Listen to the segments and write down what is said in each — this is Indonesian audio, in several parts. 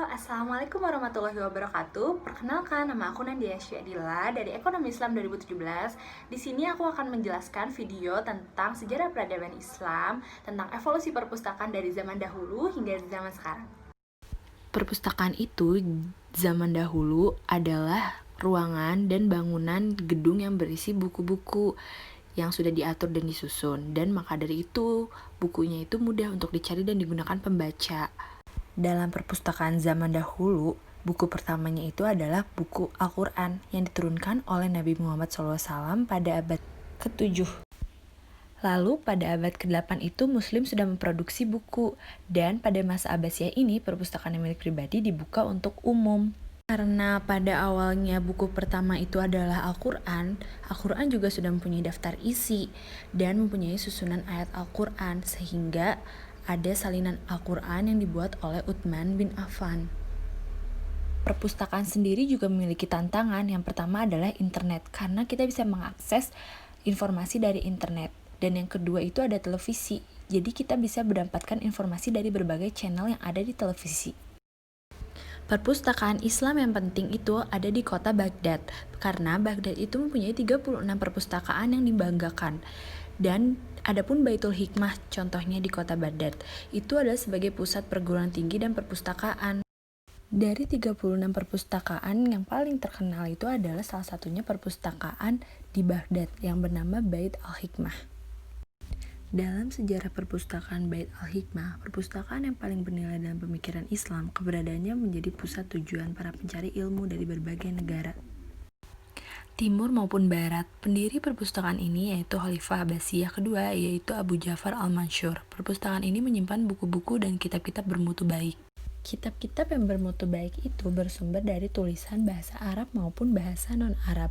Assalamualaikum warahmatullahi wabarakatuh. Perkenalkan, nama aku Nandia Syadila dari Ekonomi Islam 2017. Di sini aku akan menjelaskan video tentang sejarah peradaban Islam, tentang evolusi perpustakaan dari zaman dahulu hingga zaman sekarang. Perpustakaan itu zaman dahulu adalah ruangan dan bangunan gedung yang berisi buku-buku yang sudah diatur dan disusun, dan maka dari itu bukunya itu mudah untuk dicari dan digunakan pembaca. Dalam perpustakaan zaman dahulu, buku pertamanya itu adalah buku Al-Quran yang diturunkan oleh Nabi Muhammad SAW pada abad ke-7. Lalu pada abad ke-8 itu Muslim sudah memproduksi buku, dan pada masa Abbasiyah ini perpustakaan milik pribadi dibuka untuk umum. Karena pada awalnya buku pertama itu adalah Al-Quran, Al-Quran juga sudah mempunyai daftar isi dan mempunyai susunan ayat Al-Quran, sehingga ada salinan Al-Quran yang dibuat oleh Utsman bin Affan. Perpustakaan sendiri juga memiliki tantangan. Yang pertama adalah internet, karena kita bisa mengakses informasi dari internet. Dan yang kedua itu ada televisi, jadi kita bisa mendapatkan informasi dari berbagai channel yang ada di televisi. Perpustakaan Islam yang penting itu ada di kota Baghdad, karena Baghdad itu mempunyai 36 perpustakaan yang dibanggakan. Dan adapun Baitul Hikmah, contohnya di kota Baghdad, itu adalah sebagai pusat perguruan tinggi dan perpustakaan. Dari 36 perpustakaan yang paling terkenal itu adalah salah satunya perpustakaan di Baghdad yang bernama Bait Al-Hikmah. Dalam sejarah perpustakaan Bait Al-Hikmah, perpustakaan yang paling bernilai dalam pemikiran Islam, keberadaannya menjadi pusat tujuan para pencari ilmu dari berbagai negara, timur maupun barat. Pendiri perpustakaan ini yaitu Khalifah Abbasiyah kedua, yaitu Abu Ja'far al-Mansur. Perpustakaan ini menyimpan buku-buku dan kitab-kitab bermutu baik. Kitab-kitab yang bermutu baik itu bersumber dari tulisan bahasa Arab maupun bahasa non-Arab.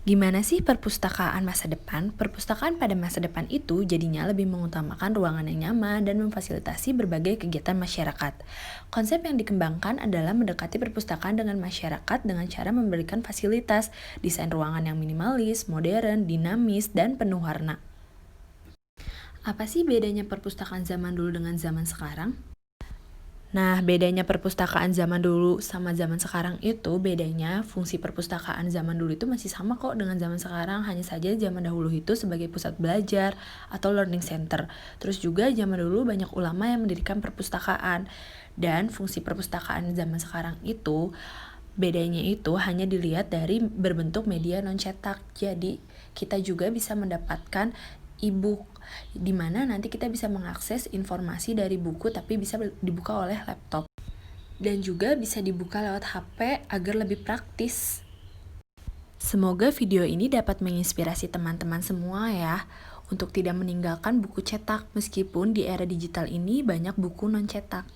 Gimana sih perpustakaan masa depan? Perpustakaan pada masa depan itu jadinya lebih mengutamakan ruangan yang nyaman dan memfasilitasi berbagai kegiatan masyarakat. Konsep yang dikembangkan adalah mendekati perpustakaan dengan masyarakat dengan cara memberikan fasilitas, desain ruangan yang minimalis, modern, dinamis, dan penuh warna. Apa sih bedanya perpustakaan zaman dulu dengan zaman sekarang? Nah, bedanya perpustakaan zaman dulu sama zaman sekarang itu, bedanya fungsi perpustakaan zaman dulu itu masih sama kok dengan zaman sekarang, hanya saja zaman dahulu itu sebagai pusat belajar atau learning center. Terus juga zaman dulu banyak ulama yang mendirikan perpustakaan, dan fungsi perpustakaan zaman sekarang itu, bedanya itu hanya dilihat dari berbentuk media non-cetak. Jadi, kita juga bisa mendapatkan e-book, di mana nanti kita bisa mengakses informasi dari buku tapi bisa dibuka oleh laptop. Dan juga bisa dibuka lewat HP agar lebih praktis. Semoga video ini dapat menginspirasi teman-teman semua ya, untuk tidak meninggalkan buku cetak meskipun di era digital ini banyak buku non-cetak.